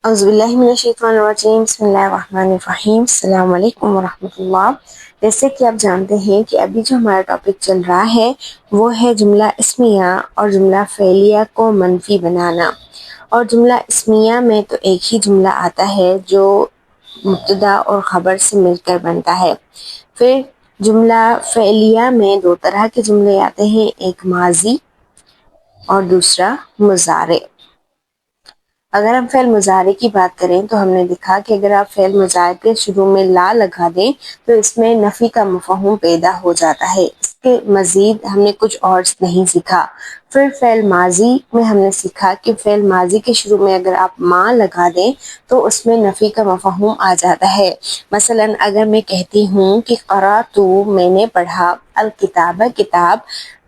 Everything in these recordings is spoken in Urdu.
اعوذ باللہ من الشیطان الرجیم، بسم اللہ الرحمن الرحیم، السلام علیکم ورحمۃ اللہ۔ جیسے کہ آپ جانتے ہیں کہ ابھی جو ہمارا ٹاپک چل رہا ہے وہ ہے جملہ اسمیہ اور جملہ فعلیہ کو منفی بنانا۔ اور جملہ اسمیہ میں تو ایک ہی جملہ آتا ہے جو مبتدا اور خبر سے مل کر بنتا ہے۔ پھر جملہ فعلیہ میں دو طرح کے جملے آتے ہیں، ایک ماضی اور دوسرا مضارع۔ اگر ہم فعل مضارع کی بات کریں تو ہم نے دیکھا کہ اگر آپ فعل مضارع کے شروع میں لا لگا دیں تو اس میں نفی کا مفہوم پیدا ہو جاتا ہے۔ اس کے مزید ہم نے کچھ اور نہیں سیکھا۔ پھر فعل ماضی میں ہم نے سیکھا کہ فعل ماضی کے شروع میں اگر آپ ما لگا دیں تو اس میں نفی کا مفہوم آ جاتا ہے۔ مثلا اگر میں کہتی ہوں کہ قرأت، میں نے پڑھا، الکتاب، کتاب،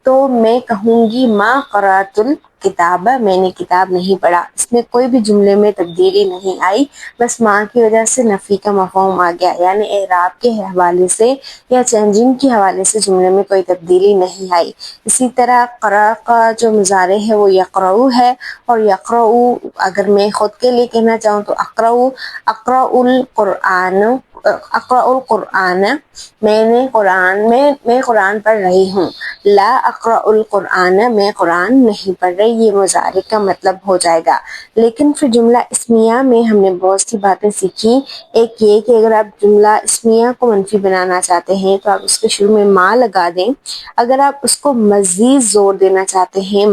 تو میں کہوں گی ما قرأت الکتاب، میں نے کتاب نہیں پڑھا۔ اس میں کوئی بھی جملے میں تبدیلی نہیں آئی، بس ما کی وجہ سے نفی کا مفہوم آ گیا، یعنی اعراب کے حوالے سے یا چینجنگ کے حوالے سے جملے میں کوئی تبدیلی نہیں آئی۔ اسی طرح قرأ کا جو مضارع ہے وہ یقرؤ ہے، اور یقرؤ اگر میں خود کے لیے کہنا چاہوں تو اقرأ القرآن، اقرأ القرآن، میں قرآن پڑھ رہی ہوں۔ لا اقرأ القرآن، میں قرآن نہیں پڑھ رہی، یہ مضارع کا مطلب ہو جائے گا۔ لیکن پھر جملہ اسمیہ میں ہم نے بہت سی باتیں سیکھی۔ ایک یہ کہ اگر آپ جملہ اسمیہ کو منفی بنانا چاہتے ہیں تو آپ اس کے شروع میں ما لگا دیں۔ اگر آپ اس کو مزید زور دینا چاہتے ہیں،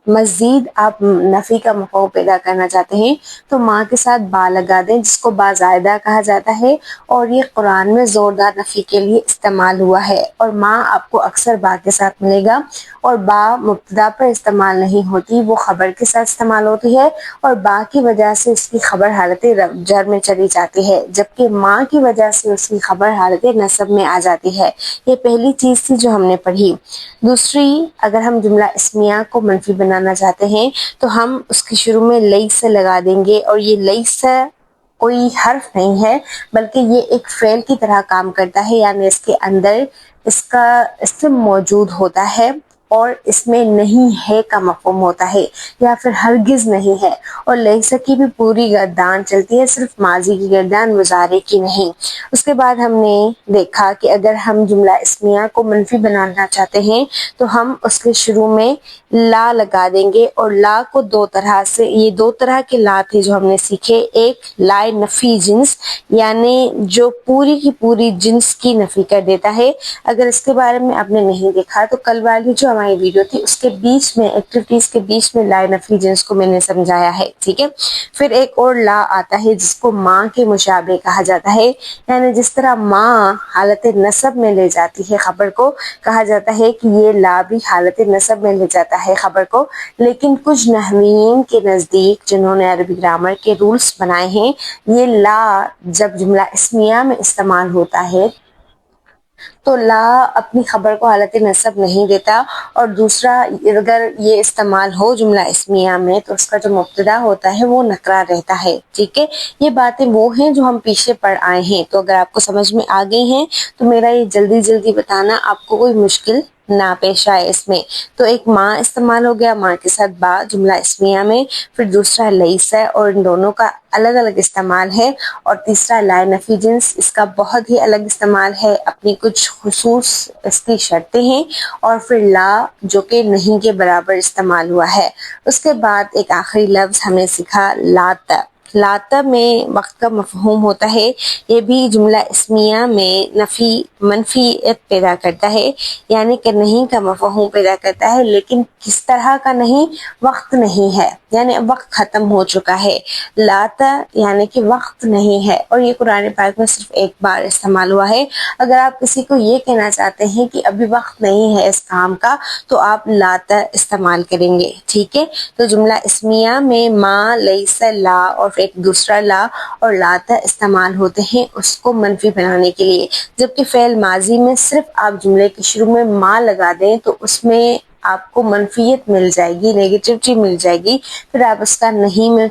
مزید آپ نفی کا مفہوم پیدا کرنا چاہتے ہیں تو ما کے ساتھ با لگا دیں، جس کو با زائدہ کہا جاتا ہے، اور یہ قرآن میں زوردار نفی کے لیے استعمال ہوا ہے۔ اور ما آپ کو اکثر با کے ساتھ ملے گا، اور با مبتدا پر استعمال نہیں ہوتی، وہ خبر کے ساتھ استعمال ہوتی ہے، اور با کی وجہ سے اس کی خبر حالت جر میں چلی جاتی ہے، جبکہ ما کی وجہ سے اس کی خبر حالت نصب میں آ جاتی ہے۔ یہ پہلی چیز تھی جو ہم نے پڑھی۔ دوسری، اگر ہم جملہ اسمیہ کو منفی بنانا چاہتے ہیں تو ہم اس کے شروع میں لیس لگا دیں گے، اور یہ لیس کوئی حرف نہیں ہے بلکہ یہ ایک فعل کی طرح کام کرتا ہے، یعنی اس کے اندر اس کا اسم موجود ہوتا ہے اور اس میں نہیں ہے کا مفہوم ہوتا ہے، یا پھر ہرگز نہیں ہے۔ اور لیس کی بھی پوری گردان چلتی ہے، صرف ماضی کی گردان، مضارع کی نہیں۔ اس کے بعد ہم نے دیکھا کہ اگر ہم جملہ اسمیہ کو منفی بنانا چاہتے ہیں تو ہم اس کے شروع میں لا لگا دیں گے، اور لا کو دو طرح سے، یہ دو طرح کے لا تھے جو ہم نے سیکھے۔ ایک لا نفی جنس، یعنی جو پوری کی پوری جنس کی نفی کر دیتا ہے۔ اگر اس کے بارے میں آپ نے نہیں دیکھا تو کل والی جو ہماری ویڈیو تھی اس کے بیچ میں، ایکٹیویٹیز کے بیچ میں لا نفی جنس کو میں نے سمجھایا ہے، ٹھیک ہے۔ پھر ایک اور لا آتا ہے جس کو ماں کے مشابہ کہا جاتا ہے، یعنی جس طرح ماں حالت نصب میں لے جاتی ہے خبر کو، کہا جاتا ہے کہ یہ لا بھی حالت نصب میں لے جاتا ہے خبر کو۔ لیکن کچھ نحویین کے نزدیک، جنہوں نے عربی گرامر کے رولز بنائے ہیں، یہ لا جب جملہ اسمیہ میں استعمال ہوتا ہے تو لا اپنی خبر کو حالت نصب نہیں دیتا، اور دوسرا اگر یہ استعمال ہو جملہ اسمیہ میں تو اس کا جو مبتدا ہوتا ہے وہ نکرہ رہتا ہے، ٹھیک ہے۔ یہ باتیں وہ ہیں جو ہم پیچھے پڑھ آئے ہیں، تو اگر آپ کو سمجھ میں آ گئی ہیں تو میرا یہ جلدی بتانا آپ کو کوئی مشکل نہ پیش آئے اس میں۔ تو ایک ماں استعمال ہو گیا، ماں کے ساتھ با جملہ اسمیہ میں، پھر دوسرا لیس ہے، اور ان دونوں کا الگ الگ استعمال ہے، اور تیسرا لا نفی جنس، اس کا بہت ہی الگ استعمال ہے، اپنی کچھ خصوص اس کی شرطیں ہیں، اور پھر لا جو کہ نہیں کے برابر استعمال ہوا ہے۔ اس کے بعد ایک آخری لفظ ہمیں سکھا لات۔ لات میں وقت کا مفہوم ہوتا ہے، یہ بھی جملہ اسمیہ میں منفیت پیدا کرتا ہے، یعنی کہ نہیں کا مفہوم پیدا کرتا ہے، لیکن کس طرح کا نہیں؟ وقت نہیں ہے، یعنی اب وقت ختم ہو چکا ہے۔ لات یعنی کہ وقت نہیں ہے، اور یہ قرآن پاک میں صرف ایک بار استعمال ہوا ہے۔ اگر آپ کسی کو یہ کہنا چاہتے ہیں کہ ابھی وقت نہیں ہے اس کام کا تو آپ لات استعمال کریں گے، ٹھیک ہے۔ تو جملہ اسمیہ میں ما، لیس، لا اور ایک دوسرا لا اور لات استعمال ہوتے ہیں اس کو منفی بنانے کے لیے، جبکہ فعل ماضی میں صرف آپ جملے کے شروع میں ما لگا دیں تو اس میں آپ کو منفیت مل جائے گی، نیگیٹیوٹی مل جائے گی، پھر آپ اس کا نہیں میں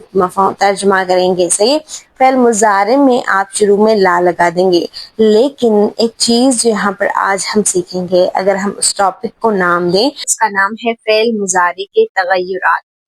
ترجمہ کریں گے، صحیح۔ فعل مضارع میں آپ شروع میں لا لگا دیں گے، لیکن ایک چیز جو یہاں پر آج ہم سیکھیں گے، اگر ہم اس ٹاپک کو نام دیں، اس کا نام ہے فعل مضارع کے تغیرات۔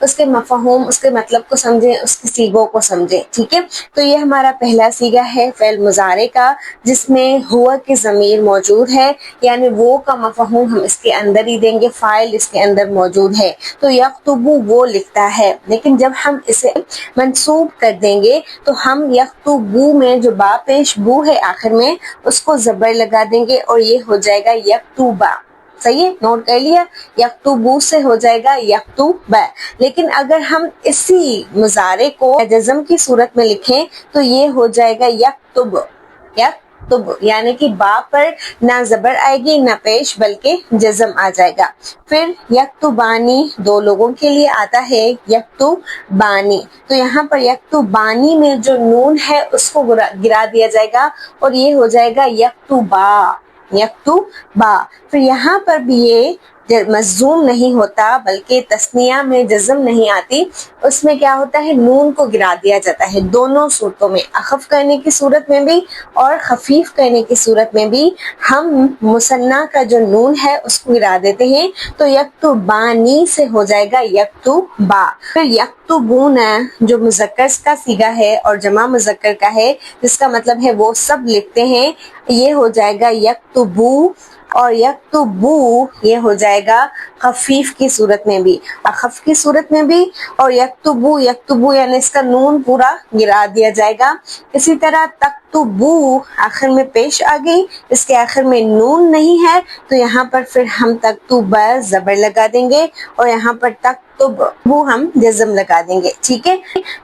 اس کے مفہوم، اس کے مطلب کو سمجھیں، اس کے سیغوں کو سمجھیں. ٹھیک ہے، تو یہ ہمارا پہلا سیغہ ہے فعل مضارع کا، جس میں ہوا کی ضمیر موجود ہے، یعنی وہ کا مفہوم ہم اس کے اندر ہی دیں گے، فاعل اس کے اندر موجود ہے. تو یکتب وہ لکھتا ہے، لیکن جب ہم اسے منصوب کر دیں گے تو ہم یکتبو میں جو با پیش بو ہے آخر میں، اس کو زبر لگا دیں گے اور یہ ہو جائے گا یکتوبہ. صحیح ہے، نوٹ کر لیا، یکتبو سے ہو جائے گا یکتوبہ. لیکن اگر ہم اسی مضارع کو جزم کی صورت میں لکھیں تو یہ ہو جائے گا یکتب، یکتب، یعنی کہ با پر نہ زبر آئے گی نہ پیش بلکہ جزم آ جائے گا. پھر یکتبانی دو لوگوں کے لیے آتا ہے یکتبانی، تو یہاں پر یکتبانی میں جو نون ہے اس کو گرا دیا جائے گا اور یہ ہو جائے گا یکتبا، یکتبا. پھر یہاں پر بھی یہ مجزوم نہیں ہوتا بلکہ تثنیہ میں جزم نہیں آتی، اس میں کیا ہوتا ہے، نون کو گرا دیا جاتا ہے. دونوں صورتوں میں، اخف کرنے کی صورت میں بھی اور خفیف کرنے کی صورت میں بھی ہم مثنیٰ کا جو نون ہے اس کو گرا دیتے ہیں، تو یکتبانی سے ہو جائے گا یکتبا. پھر یکتبون جو مذکر کا صیغہ ہے اور جمع مذکر کا ہے، جس کا مطلب ہے وہ سب لکھتے ہیں، یہ ہو جائے گا یکتبو. اور یکتبو یہ ہو جائے گا خفیف کی صورت میں بھی، اخف کی صورت میں بھی، اور یکتبو، یکتبو یعنی اس کا نون پورا گرا دیا جائے گا. اسی طرح تکتبو آخر میں پیش آ گئی، اس کے آخر میں نون نہیں ہے تو یہاں پر پھر ہم تکتبہ زبر لگا دیں گے اور یہاں پر تکتبو ہم جزم لگا دیں گے. ٹھیک ہے،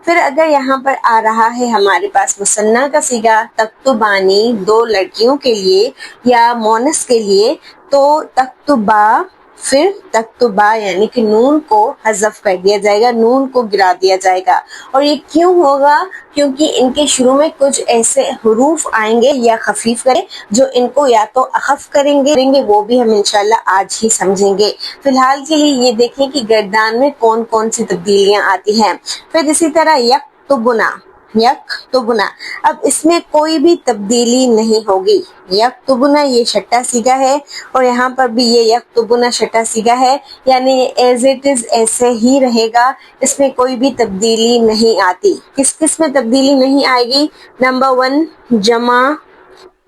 پھر اگر یہاں پر آ رہا ہے ہمارے پاس مثنیٰ کا صیغہ تکتبانی دو لڑکیوں کے لیے یا مونس کے لیے، تو تکتبا، پھر تکتبا یعنی کہ نون کو حذف کر دیا جائے گا، نون کو گرا دیا جائے گا. اور یہ کیوں ہوگا؟ کیونکہ ان کے شروع میں کچھ ایسے حروف آئیں گے یا خفیف کریں جو ان کو یا تو اخف کریں گے، وہ بھی ہم انشاءاللہ آج ہی سمجھیں گے. فی الحال کے لیے یہ دیکھیں کہ گردان میں کون کون سی تبدیلیاں آتی ہیں. پھر اسی طرح یکتبنا، یکتبنا، اب اس میں کوئی بھی تبدیلی نہیں ہوگی. یکتبنا یہ چھٹا صیغہ ہے اور یہاں پر بھی یہ یکتبنا چھٹا صیغہ ہے، یعنی ایز اٹ از ایسے ہی رہے گا، اس میں کوئی بھی تبدیلی نہیں آتی. کس کس میں تبدیلی نہیں آئے گی؟ نمبر 1 جمع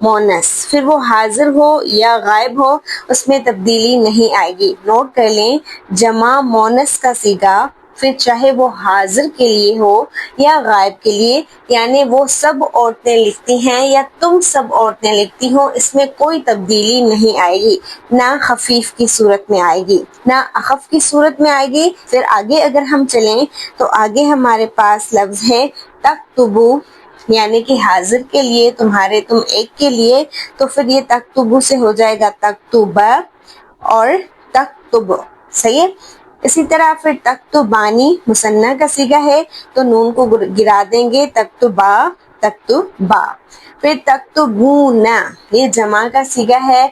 مونس، پھر وہ حاضر ہو یا غائب ہو اس میں تبدیلی نہیں آئے گی. نوٹ کر لیں، جمع مونس کا صیغہ پھر چاہے وہ حاضر کے لیے ہو یا غائب کے لیے، یعنی وہ سب عورتیں لکھتی ہیں یا تم سب عورتیں لکھتی ہو، اس میں کوئی تبدیلی نہیں آئے گی. نہ خفیف کی صورت میں آئے گی نہ اخف کی صورت میں آئے گی. پھر آگے اگر ہم چلیں تو آگے ہمارے پاس لفظ ہے تکتبو، یعنی کہ حاضر کے لیے، تمہارے، تم ایک کے لیے، تو پھر یہ تکتبو سے ہو جائے گا تکتبہ اور تکتب. صحیح ہے، اسی طرح پھر تکتبانی مثنیٰ کا صیغہ ہے تو نون کو گرا دیں گے، تکتبا، تکتبا. پھر تکتبون یہ جمع کا صیغہ ہے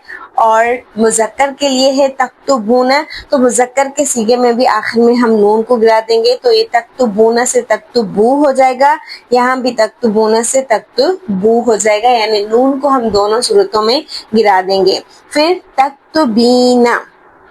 اور مذکر کے لیے ہے تکتبون، تو مذکر کے صیغے میں بھی آخر میں ہم نون کو گرا دیں گے تو یہ تکتبون سے تکتبو ہو جائے گا، یہاں بھی تکتبون سے تکتبو ہو جائے گا، یعنی نون کو ہم دونوں صورتوں میں گرا دیں گے. پھر تکتبینا،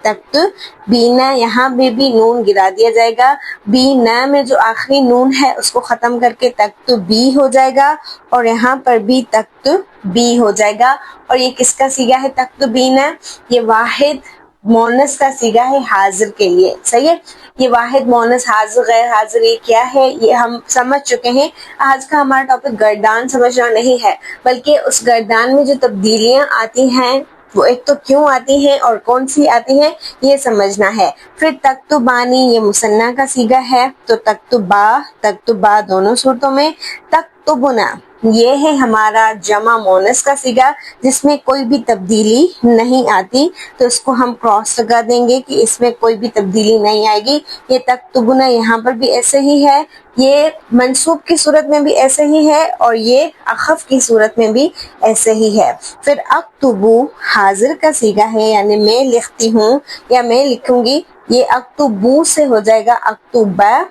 تکتبینا یہاں بھی نون گرا دیا جائے گا، بینا میں جو آخری نون ہے اس کو ختم کر کے تکتبی ہو جائے گا اور یہاں پر بھی تکتبی ہو جائے گا. اور یہ کس کا صیغہ ہے تکتبینا؟ یہ واحد مونس کا صیغہ ہے حاضر کے لیے. صحیح ہے، یہ واحد مونس حاضر غیر حاضر یہ کیا ہے یہ ہم سمجھ چکے ہیں. آج کا ہمارا ٹاپک گردان سمجھنا نہیں ہے بلکہ اس گردان میں جو تبدیلیاں آتی ہیں وہ ایک تو کیوں آتی ہیں اور کون سی آتی ہیں یہ سمجھنا ہے. پھر تکتبانی یہ مثنیٰ کا صیغہ ہے تو تکتبا، تکتبا دونوں صورتوں میں. تکتبنا یہ ہے ہمارا جمع مونس کا صیغہ جس میں کوئی بھی تبدیلی نہیں آتی، تو اس کو ہم کراس لگا دیں گے کہ اس میں کوئی بھی تبدیلی نہیں آئے گی. یہ تکتبنا یہاں پر بھی ایسے ہی ہے، یہ منصوب کی صورت میں بھی ایسے ہی ہے اور یہ اخف کی صورت میں بھی ایسے ہی ہے. پھر اکتبو حاضر کا صیغہ ہے، یعنی میں لکھتی ہوں یا میں لکھوں گی، یہ اکتبو سے ہو جائے گا اکتبہ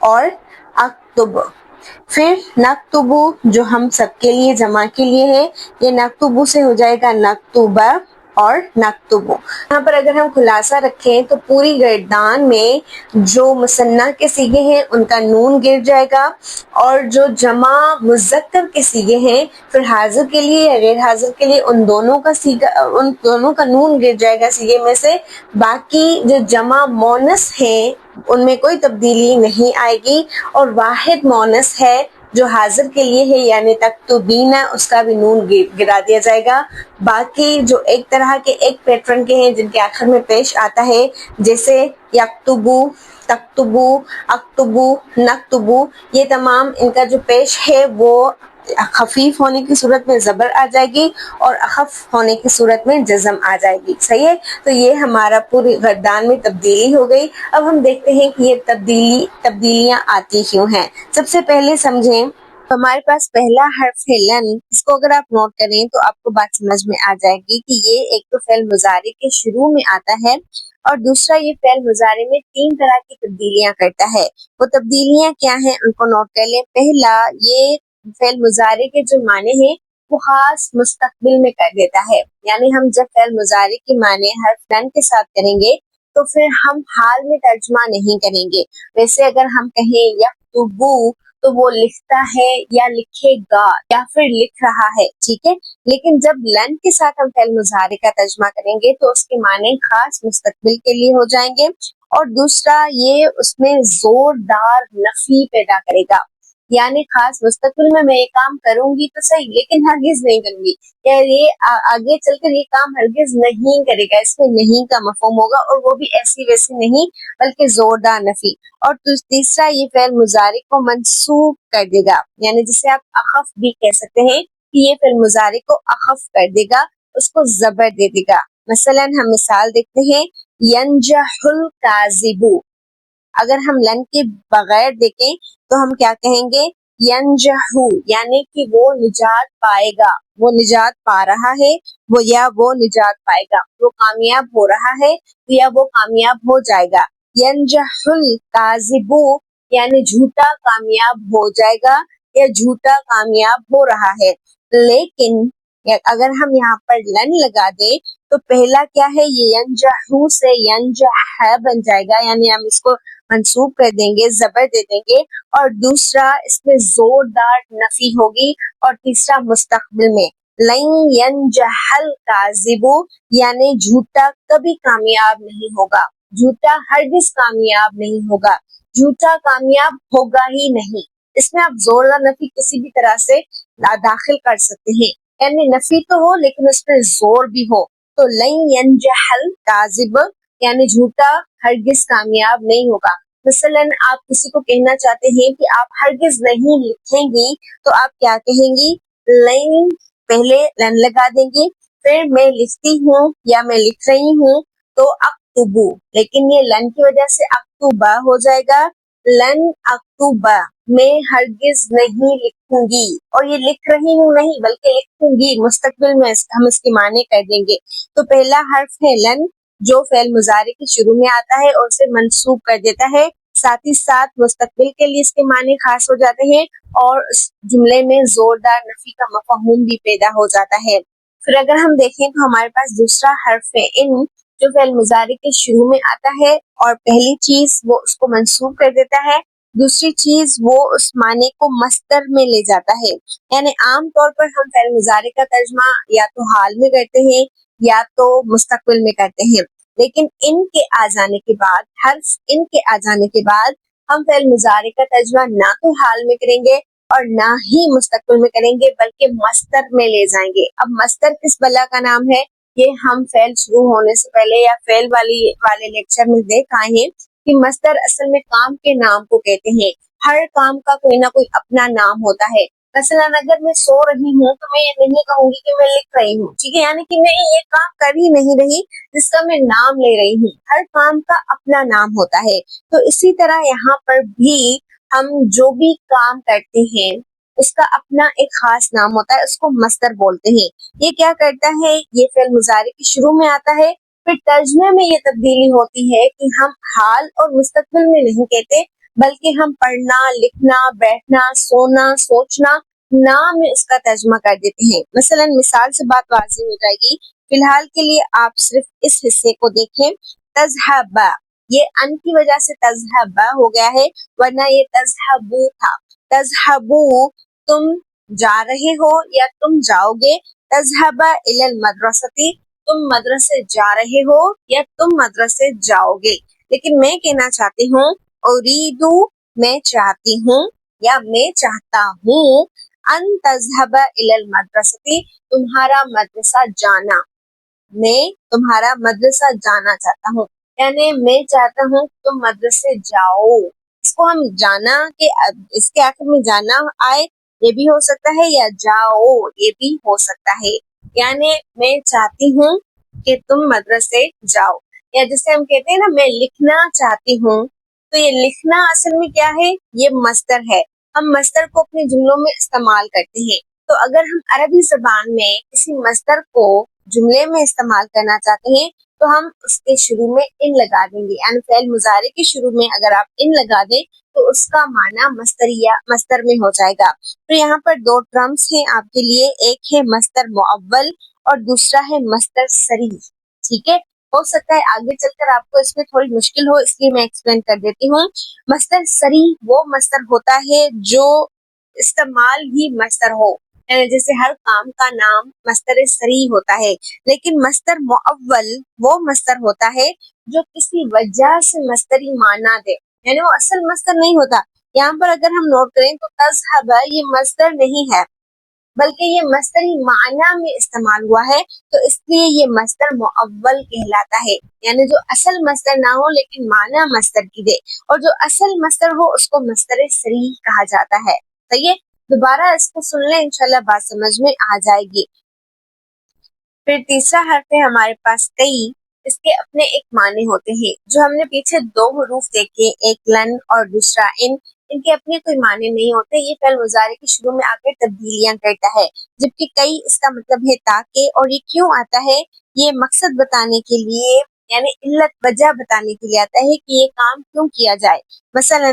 اور اکتب. پھر نکتبو جو ہم سب کے لیے جمع کے لیے ہے، یہ نکتبو سے ہو جائے گا نکتبہ اور نکتبو. یہاں پر اگر ہم خلاصہ رکھیں تو پوری گردان میں جو مثنیٰ کے صیغے ہیں ان کا نون گر جائے گا، اور جو جمع مذکر کے صیغے ہیں پھر حاضر کے لیے یا غیر حاضر کے لیے ان دونوں کا نون گر جائے گا صیغے میں سے. باقی جو جمع مونس ہیں ان میں کوئی تبدیلی نہیں آئے گی، اور واحد مونس ہے جو حاضر کے لیے ہے یعنی تکتبین، اس کا بھی نون گرا دیا جائے گا. باقی جو ایک طرح کے ایک پیٹرن کے ہیں جن کے آخر میں پیش آتا ہے، جیسے یکتبو، تکتبو، اکتبو، نکتبو، یہ تمام ان کا جو پیش ہے وہ خفیف ہونے کی صورت میں زبر آ جائے گی اور اخف ہونے کی صورت میں جزم آ جائے گی. صحیح ہے؟ تو یہ ہمارا پوری گردان میں تبدیلی ہو گئی. اب ہم دیکھتے ہیں کہ یہ تبدیلیاں آتی کیوں ہیں. سب سے پہلے سمجھیں، ہمارے پاس پہلا حرف ہے لن. اس کو اگر آپ نوٹ کریں تو آپ کو بات سمجھ میں آ جائے گی کہ یہ ایک تو فعل مضارع کے شروع میں آتا ہے، اور دوسرا یہ فعل مضارع میں 3 طرح کی تبدیلیاں کرتا ہے. وہ تبدیلیاں کیا ہیں ان کو نوٹ کر لیں. پہلا، یہ فعل مضارع کے جو معنی ہیں وہ خاص مستقبل میں کر دیتا ہے. یعنی ہم جب فعل مضارع کے معنی حرف لن کے ساتھ کریں گے تو پھر ہم حال میں ترجمہ نہیں کریں گے. ویسے اگر ہم کہیں یکتبو تو وہ لکھتا ہے یا لکھے گا یا پھر لکھ رہا ہے، ٹھیک ہے. لیکن جب لن کے ساتھ ہم فعل مضارع کا ترجمہ کریں گے تو اس کے معنی خاص مستقبل کے لیے ہو جائیں گے. اور دوسرا، یہ اس میں زوردار نفی پیدا کرے گا. یعنی خاص مستقبل میں یہ کام کروں گی تو صحیح، لیکن ہرگز نہیں کروں گی، یا یہ آگے چل کر یہ کام ہرگز نہیں کرے گا. اس میں نہیں کا مفہوم ہوگا، اور وہ بھی ایسی ویسی نہیں بلکہ زوردار نفی. اور تیسرا، یہ فعل مضارع کو منسوب کر دے گا. یعنی جسے آپ اخف بھی کہہ سکتے ہیں کہ یہ فعل مضارع کو اخف کر دے گا، اس کو زبر دے دے گا. مثلا ہم مثال دیکھتے ہیں، ینجح الکاذب. اگر ہم لن کے بغیر دیکھیں تو ہم کیا کہیں گے؟ ینجحو، یعنی کہ وہ نجات پائے گا، وہ نجات پا رہا ہے، وہ نجات پائے گا، وہ کامیاب ہو رہا ہے یا وہ کامیاب ہو جائے گا. ینجح الکاذب یعنی جھوٹا کامیاب ہو جائے گا یا جھوٹا کامیاب ہو رہا ہے. لیکن اگر ہم یہاں پر لن لگا دیں تو پہلا کیا ہے، یہ ینجحو سے ینجح بن جائے گا، یعنی ہم اس کو منسوب کر دیں گے، زبر دے دیں گے. اور دوسرا، اس میں زوردار نفی ہوگی. اور تیسرا، مستقبل میں لن ینجح الکاذب یعنی جھوٹا کبھی کامیاب نہیں ہوگا، جھوٹا ہرگز کامیاب نہیں ہوگا، جھوٹا کامیاب ہوگا ہی نہیں. اس میں آپ زوردار نفی کسی بھی طرح سے داخل کر سکتے ہیں، یعنی نفی تو ہو لیکن اس میں زور بھی ہو. تو لن ینجح الکاذب یعنی جھوٹا ہرگز کامیاب نہیں ہوگا. مثلا آپ کسی کو کہنا چاہتے ہیں کہ آپ ہرگز نہیں لکھیں گی تو آپ کیا کہیں گی؟ لن، پہلے لن لگا دیں گی، پھر میں لکھتی ہوں یا میں لکھ رہی ہوں تو اکتبو، لیکن یہ لن کی وجہ سے اکتوبہ ہو جائے گا. لن اکتوبہ، میں ہرگز نہیں لکھوں گی، اور یہ لکھ رہی ہوں نہیں بلکہ لکھوں گی، مستقبل میں ہم اس کے معنی کر دیں گے. تو پہلا حرف ہے لن جو فعل مضارع کے شروع میں آتا ہے اور اسے منسوب کر دیتا ہے، ساتھ ہی ساتھ مستقبل کے لیے اس کے معنی خاص ہو جاتے ہیں اور اس جملے میں زوردار نفی کا مفہوم بھی پیدا ہو جاتا ہے. پھر اگر ہم دیکھیں تو ہمارے پاس دوسرا حرف ہے ان جو فعل مضارع کے شروع میں آتا ہے، اور پہلی چیز وہ اس کو منسوب کر دیتا ہے، دوسری چیز وہ اس معنی کو مصدر میں لے جاتا ہے. یعنی عام طور پر ہم فعل مضارع کا ترجمہ یا تو حال میں کرتے ہیں یا تو مستقبل میں کرتے ہیں، لیکن ان کے آ جانے کے بعد، حرف ان کے آ جانے کے بعد ہم فعل مضارع کا ترجمہ نہ تو حال میں کریں گے اور نہ ہی مستقبل میں کریں گے بلکہ مصدر میں لے جائیں گے. اب مصدر کس بلا کا نام ہے؟ یہ ہم فعل شروع ہونے سے پہلے یا فعل والے لیکچر میں دیکھ آئے ہیں کہ مصدر اصل میں کام کے نام کو کہتے ہیں. ہر کام کا کوئی نہ کوئی اپنا نام ہوتا ہے. مثلا اگر میں سو رہی ہوں تو میں یہ نہیں کہوں گی کہ میں لکھ رہی ہوں، ٹھیک ہے، یعنی کہ میں یہ کام کر ہی نہیں رہی جس کا میں نام لے رہی ہوں. ہر کام کا اپنا نام ہوتا ہے. تو اسی طرح یہاں پر بھی ہم جو بھی کام کرتے ہیں اس کا اپنا ایک خاص نام ہوتا ہے، اس کو مصدر بولتے ہیں. یہ کیا کرتا ہے؟ یہ فعل مضارع کے شروع میں آتا ہے، پھر ترجمے میں یہ تبدیلی ہوتی ہے کہ ہم حال اور مستقبل میں نہیں کہتے بلکہ ہم پڑھنا، لکھنا، بیٹھنا، سونا، سوچنا نام میں اس کا ترجمہ کر دیتے ہیں. مثلا مثال سے بات واضح ہو جائے گی فی الحال کے لیے آپ صرف اس حصے کو دیکھیں. تذهب یہ ان کی وجہ سے تذهب ہو گیا ہے، ورنہ یہ تذهبو تھا. تذهبو تم جا رہے ہو یا تم جاؤ گے. تذهب الى المدرسة تم مدرسے جا رہے ہو یا تم مدرسے جاؤ گے. لیکن میں کہنا چاہتی ہوں اریدو میں چاہتی ہوں یا میں چاہتا ہوں ان تذهب الى المدرسة تمہارا مدرسہ جانا. میں تمہارا مدرسہ جانا چاہتا ہوں، یعنی میں چاہتا ہوں تم مدرسے جاؤ. اس کو ہم جانا کہ اس کے آخر میں جانا آئے یہ بھی ہو سکتا ہے، یا جاؤ یہ بھی ہو سکتا ہے. یعنی میں چاہتی ہوں کہ تم مدرسے جاؤ. یا جسے ہم کہتے ہیں نا میں لکھنا چاہتی ہوں، تو یہ لکھنا اصل میں کیا ہے؟ یہ مصدر ہے. ہم مصدر کو اپنے جملوں میں استعمال کرتے ہیں. تو اگر ہم عربی زبان میں کسی مصدر کو جملے میں استعمال کرنا چاہتے ہیں تو ہم اس کے شروع میں ان لگا دیں گے. یعنی فعل مضارع کے شروع میں اگر آپ ان لگا دیں تو اس کا معنی مصدر میں ہو جائے گا. تو یہاں پر دو ٹرمز ہیں آپ کے لیے، ایک ہے مصدر معول اور دوسرا ہے مصدر صریح. ٹھیک ہے، ہو سکتا ہے آگے چل کر آپ کو اس میں تھوڑی مشکل ہو، اس لیے میں ایکسپلین کر دیتی ہوں. مصدر صریح وہ مصدر ہوتا ہے جو استعمال ہی مصدر ہو، یعنی جیسے ہر کام کا نام مصدر صریح ہوتا ہے. لیکن مصدر معول وہ مصدر ہوتا ہے جو کسی وجہ سے مصدری معنی دے، یعنی وہ اصل مصدر نہیں ہوتا. یہاں پر اگر ہم نوٹ کریں تو تذهب یہ مصدر نہیں ہے بلکہ یہ مصدری معنی میں استعمال ہوا ہے، تو اس لیے یہ مصدر معول کہلاتا ہے. یعنی جو اصل مصدر نہ ہو لیکن معنی مصدر کی دے، اور جو اصل مصدر ہو اس کو مصدر صریح کہا جاتا ہے. صحیح ہے، دوبارہ اس کو سن لیں، انشاءاللہ بات سمجھ میں آ جائے گی. پھر تیسرا حرف ہے ہمارے پاس کئی. اس کے اپنے ایک معنی ہوتے ہیں. جو ہم نے پیچھے دو حروف دیکھے، ایک لن اور دوسرا ان کے اپنے کوئی معنی نہیں ہوتے. یہ فعل مضارع کے شروع میں آ کر تبدیلیاں کرتا ہے، جبکہ کئی اس کا مطلب ہے تاکہ. اور یہ کیوں آتا ہے؟ یہ مقصد بتانے کے لیے، یعنی علت وجہ بتانے کے لیے آتا ہے کہ یہ کام کیوں کیا جائے. مثلا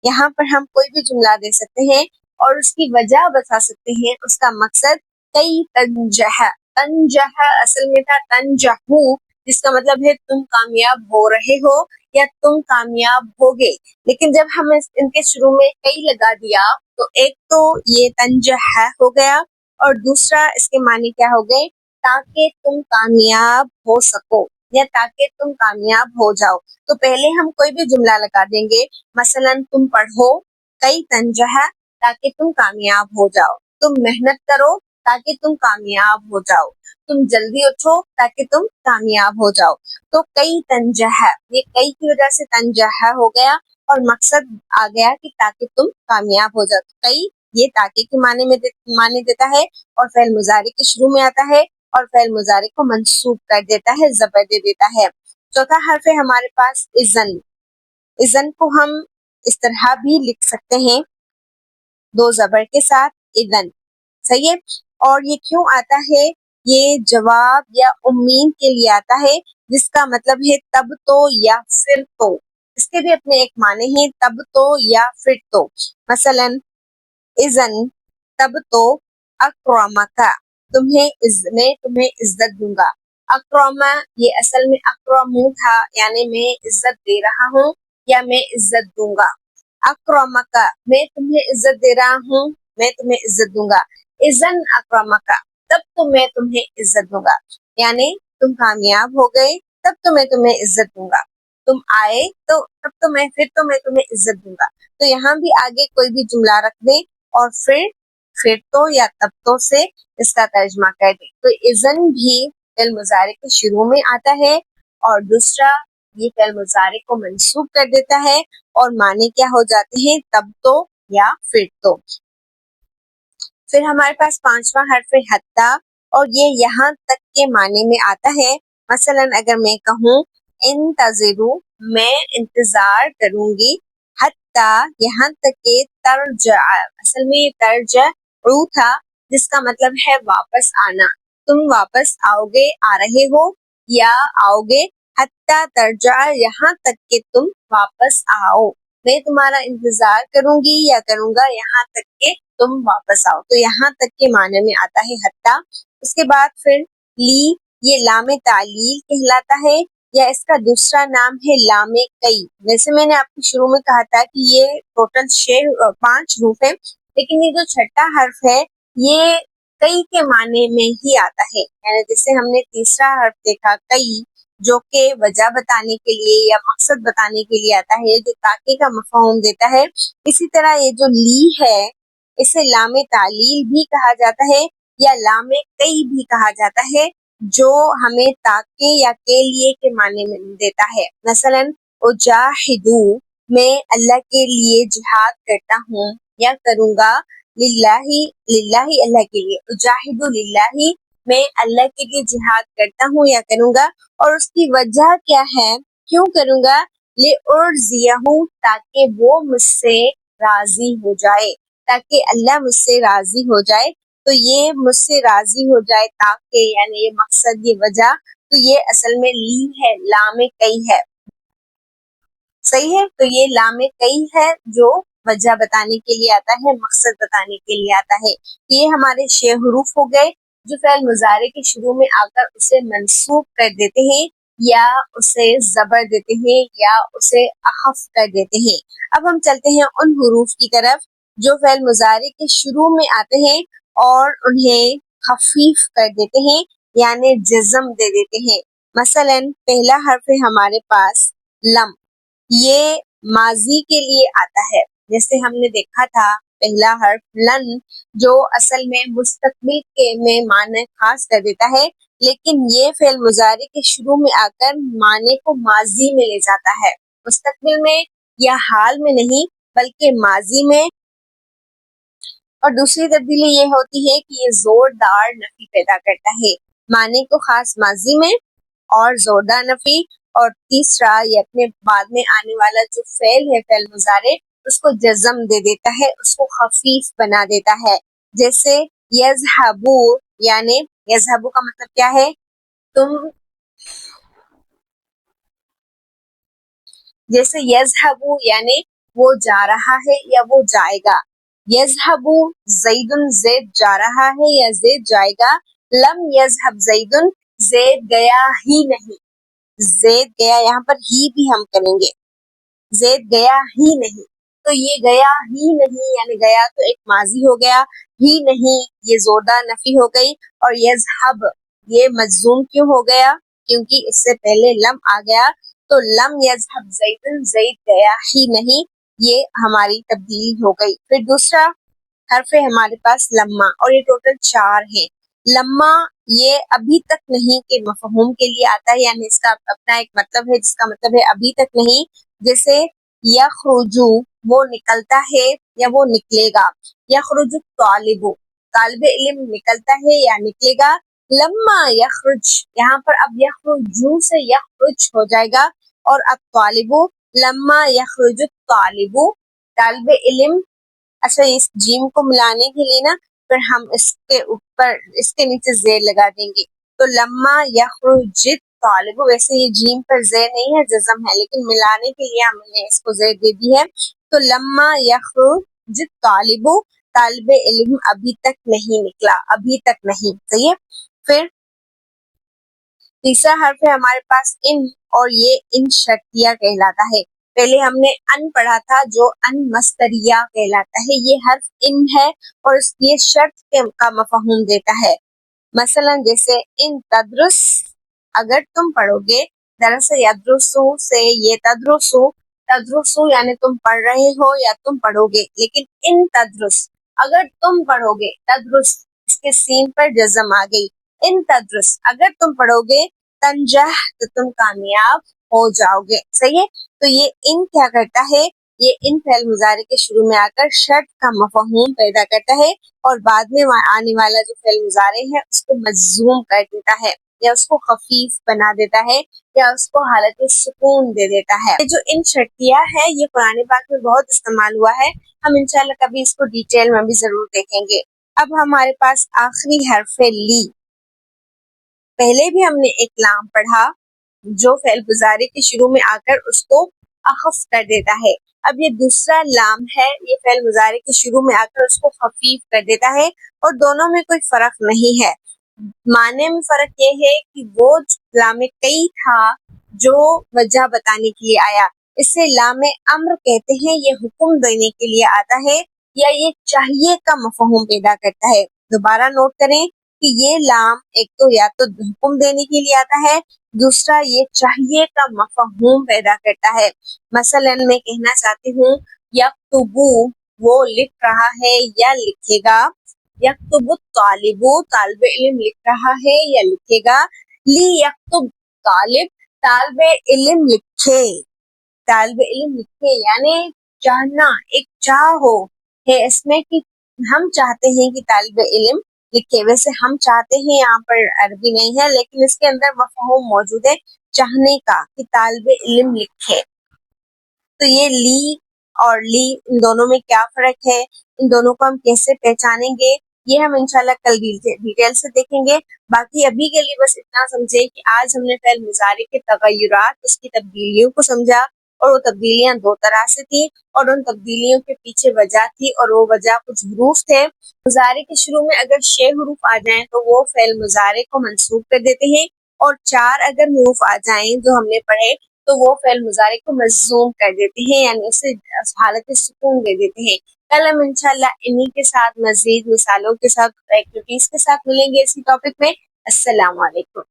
یہاں پر ہم کوئی بھی جملہ دے سکتے ہیں اور اس کی وجہ بتا سکتے ہیں. اس کا مقصد کئی تنجح، تنجح اصل میں تھا تنجحو، جس کا مطلب ہے تم کامیاب ہو رہے ہو یا تم کامیاب ہوگے. لیکن جب ہم ان کے شروع میں کئی لگا دیا تو ایک تو یہ تنجح ہو گیا اور دوسرا اس کے معنی کیا ہو گئے؟ تاکہ تم کامیاب ہو سکو یا تاکہ تم کامیاب ہو جاؤ. تو پہلے ہم کوئی بھی جملہ لگا دیں گے، مثلا تم پڑھو کئی تنجح تاکہ تم کامیاب ہو جاؤ، تم محنت کرو تاکہ تم کامیاب ہو جاؤ، تم جلدی اٹھو تاکہ تم کامیاب ہو جاؤ. تو کئی تنجح، یہ کئی کی وجہ سے تنجح ہو گیا اور مقصد آ گیا کہ تاکہ تم کامیاب ہو جاؤ. کئی یہ تاکہ کے معنی دیتا ہے اور فعل مضارع کے شروع میں آتا ہے اور فعل مضارع کو منصوب کر دیتا ہے، زبر دے دیتا ہے. چوتھا حرف ہے ہمارے پاس اذن. اذن کو ہم اس طرح بھی لکھ سکتے ہیں، دو زبر کے ساتھ، اذن. صحیح ہے، اور یہ کیوں آتا ہے؟ یہ جواب یا امید کے لیے آتا ہے، جس کا مطلب ہے تب تو یا پھر تو. اس کے بھی اپنے ایک معنی ہیں، تب تو یا پھر تو. مثلا اذن تب تو اکرمک، میں تمہیں عزت دوں گا. اکرم یہ اصل میں اکرمو تھا، یعنی میں عزت دے رہا ہوں یا میں عزت دوں گا. اکرمک میں تمہیں عزت دے رہا ہوں، میں تمہیں عزت دوں گا. اذن اکرمک تب تو میں تمہیں عزت دوں گا، یعنی تم کامیاب ہو گئے تب تو میں تمہیں عزت دوں گا، تم آئے تو تب تو میں تمہیں عزت دوں گا. تو یہاں بھی آگے کوئی بھی جملہ رکھ دیں اور پھر تو یا تب تو سے اس کا ترجمہ کر دیں. تو اذن بھی فعل مضارع کے شروع میں آتا ہے اور دوسرا یہ فعل مضارع کو منصوب کر دیتا ہے اور معنی کیا ہو جاتے ہیں؟ تب تو یا پھر تو. پھر ہمارے پاس پانچواں حرف حتی، اور یہ یہاں تک کے معنی میں آتا ہے. مثلا اگر میں کہوں انتظرو میں انتظار کروں گی، حتی یہاں تک کہ ترجع، اصل میں یہ ترجع تھا جس کا مطلب ہے واپس آنا. تم واپس آؤ گے، آ رہے ہو یا آؤ گے. حتی ترجع یہاں تک کہ تم واپس آؤ، میں تمہارا انتظار کروں گی یا کروں گا یہاں تک کہ تم واپس آؤ. تو یہاں تک کے معنی میں آتا ہے حتی. اس کے بعد پھر لی، یہ لام تعلیل کہلاتا ہے یا اس کا دوسرا نام ہے لام کئی؟ جیسے میں نے آپ کو شروع میں کہا تھا کہ یہ ٹوٹل 5 حروف ہے، لیکن یہ جو چھٹا حرف ہے یہ کئی کے معنی میں ہی آتا ہے. یعنی جیسے ہم نے تیسرا حرف دیکھا کئی، جو کہ وجہ بتانے کے لیے یا مقصد بتانے کے لیے آتا ہے، جو تاکہ کا مفہوم دیتا ہے. اسی طرح یہ جو لی ہے اسے لام تعلیل بھی کہا جاتا ہے یا لام کئی بھی کہا جاتا ہے، جو ہمیں تاکہ یا کے لیے کے معنی میں دیتا ہے. مثلا اجاہدو، میں اللہ کے لیے جہاد کرتا ہوں یا کروں گا، للہ اللہ کے لیے، اجاہدو للہ، میں اللہ کے لیے جہاد کرتا ہوں یا کروں گا. اور اس کی وجہ کیا ہے، کیوں کروں گا؟ لِأُرْضِيَهُ، تاکہ وہ مجھ سے راضی ہو جائے، تاکہ اللہ مجھ سے راضی ہو جائے. تو یہ مجھ سے راضی ہو جائے تاکہ، یعنی یہ مقصد، یہ وجہ، تو یہ اصل میں لی ہے، لام کئی ہے. صحیح ہے، تو یہ لام کئی ہے جو وجہ بتانے کے لیے آتا ہے، مقصد بتانے کے لیے آتا ہے. یہ ہمارے 6 حروف ہو گئے جو فعل مضارع کے شروع میں آ کر اسے منصوب کر دیتے ہیں یا اسے زبر دیتے ہیں یا اسے اخف کر دیتے ہیں. اب ہم چلتے ہیں ان حروف کی طرف جو فعل مضارع کے شروع میں آتے ہیں اور انہیں خفیف کر دیتے ہیں، یعنی جزم دے دیتے ہیں. مثلا پہلا حرف ہے ہمارے پاس لم، یہ ماضی کے لیے آتا ہے. جیسے ہم نے دیکھا تھا پہلا حرف لن، جو اصل میں مستقبل کے میں معنی خاص کر دیتا ہے، لیکن یہ فعل مضارع کے شروع میں آ کر معنی کو ماضی میں لے جاتا ہے، مستقبل میں یا حال میں نہیں بلکہ ماضی میں. اور دوسری تبدیلی یہ ہوتی ہے کہ یہ زوردار نفی پیدا کرتا ہے، معنی کو خاص ماضی میں اور زوردار نفی. اور تیسرا، یہ اپنے بعد میں آنے والا جو فعل ہے فعل مضارع، اس کو جزم دے دیتا ہے، اس کو خفیف بنا دیتا ہے. جیسے یذهبو، یعنی یذهبو کا مطلب کیا ہے؟ تم. جیسے یذهبو یعنی وہ جا رہا ہے یا وہ جائے گا. یذهب زیدن، زید جا رہا ہے یا زید جائے گا. لم یذهب زیدن، زید گیا ہی نہیں. زید گیا، یہاں پر ہی بھی ہم کریں گے، زید گیا ہی نہیں. تو یہ گیا ہی نہیں یعنی گیا تو ایک ماضی ہو گیا، ہی نہیں یہ زوردار نفی ہو گئی. اور یذهب یہ مجزوم کیوں ہو گیا؟ کیونکہ اس سے پہلے لم آ گیا. تو لم یذهب زیدن، زید گیا ہی نہیں، یہ ہماری تبدیلی ہو گئی. پھر دوسرا حرف ہے ہمارے پاس لما، اور یہ ٹوٹل 4 ہیں. لما یہ ابھی تک نہیں کے مفہوم کے لیے آتا ہے، یعنی اس کا اپنا ایک مطلب ہے جس کا مطلب ہے ابھی تک نہیں. جیسے یخرجو، وہ نکلتا ہے یا وہ نکلے گا. یخرج طالب، طالب علم نکلتا ہے یا نکلے گا. لما یخرج، یہاں پر اب یخرجو سے یخرج ہو جائے گا، اور اب طالب، لما یخرج طالب، طالب علم. اچھا، اس جیم کو ملانے کے لیے نا پھر ہم اس کے اوپر، اس کے نیچے زیر لگا دیں گے. تو لما یخرج طالب، ویسے یہ جیم پر زیر نہیں ہے، جزم ہے، لیکن ملانے کے لیے ہم نے اس کو زیر دے دی ہے. تو لما یخرج طالب، طالب علم ابھی تک نہیں نکلا، ابھی تک نہیں. صحیح ہے. پھر تیسرا حرف ہے ہمارے پاس ان، اور یہ ان شرطیہ کہلاتا ہے. پہلے ہم نے ان پڑھا تھا جو ان مصدریہ کہلاتا ہے. یہ حرف ان ہے اور یہ شرط کا مفہوم دیتا ہے. مثلا جیسے ان تدرس، اگر تم پڑھو گے. دراصل یدرسو سے یہ تدرسو، تدرسو یعنی تم پڑھ رہے ہو یا تم پڑھو گے. لیکن ان تدرس، اگر تم پڑھو گے، تدرس اس کے سین پر جزم آ گئی. ان تدرس، اگر تم پڑھو گے، تنجح تو تم کامیاب ہو جاؤ گے. صحیح ہے. تو یہ ان کیا کرتا ہے؟ یہ ان فعل مضارع کے شروع میں آ کر شرط کا مفہوم پیدا کرتا ہے اور بعد میں آنے والا جو فعل مضارع ہے اس کو مجزوم کر دیتا ہے یا اس کو خفیف بنا دیتا ہے یا اس کو حالت سکون دے دیتا ہے. یہ جو ان شرطیہ ہے یہ قرآن پاک میں بہت استعمال ہوا ہے. ہم انشاءاللہ کبھی اس کو ڈیٹیل میں بھی ضرور دیکھیں گے. اب ہمارے پاس آخری حرف ہے لی. پہلے بھی ہم نے ایک لام پڑھا جو فعل مضارع کے شروع میں آ کر اس کو اخف کر دیتا ہے. اب یہ دوسرا لام ہے، یہ فعل مضارع کے شروع میں آ کر اس کو خفیف کر دیتا ہے، اور دونوں میں کوئی فرق نہیں ہے. معنی میں فرق یہ ہے کہ وہ لام کئی تھا جو وجہ بتانے کے لیے آیا، اسے لام امر کہتے ہیں، یہ حکم دینے کے لیے آتا ہے یا یہ چاہیے کا مفہوم پیدا کرتا ہے۔ دوبارہ نوٹ کریں کہ یہ لام ایک تو یا تو حکم دینے کے لیے آتا ہے، دوسرا یہ چاہیے کا مفہوم پیدا کرتا ہے۔ مثلا میں کہنا چاہتی ہوں یکتبو، وہ لکھ رہا ہے یا لکھے گا، یکتب الطالب، طالب علم لکھ رہا ہے یا لکھے گا، لی یکتب طالب، طالب علم لکھے، طالب علم لکھے یعنی چاہنا، ایک چاہ ہو ہے اس میں کہ ہم چاہتے ہیں کہ طالب علم لکھے۔ ویسے ہم چاہتے ہیں یہاں پر عربی نہیں ہے، لیکن اس کے اندر مفہوم موجود ہے چاہنے کا کہ طالب علم لکھے۔ تو یہ لی اور لی، ان دونوں میں کیا فرق ہے، ان دونوں کو ہم کیسے پہچانیں گے، یہ ہم انشاءاللہ کل ڈیٹیل سے دیکھیں گے۔ باقی ابھی کے لیے بس اتنا سمجھے کہ آج ہم نے فعل مضارع کے تغیرات، اس کی تبدیلیوں کو سمجھا، اور وہ تبدیلیاں دو طرح سے تھی، اور ان تبدیلیوں کے پیچھے وجہ تھی، اور وہ وجہ کچھ حروف تھے۔ مضارع کے شروع میں اگر 6 حروف آ جائیں تو وہ فعل مضارع کو منصوب کر دیتے ہیں، اور 4 اگر حروف آ جائیں جو ہم نے پڑھے تو وہ فعل مضارع کو مجزوم کر دیتے ہیں، یعنی اسے حالت سکون دے دیتے ہیں۔ کل ہم انشاءاللہ انہی کے ساتھ مزید مثالوں کے ساتھ ایکٹیویٹیز کے ساتھ ملیں گے اسی ٹاپک میں۔ السلام علیکم۔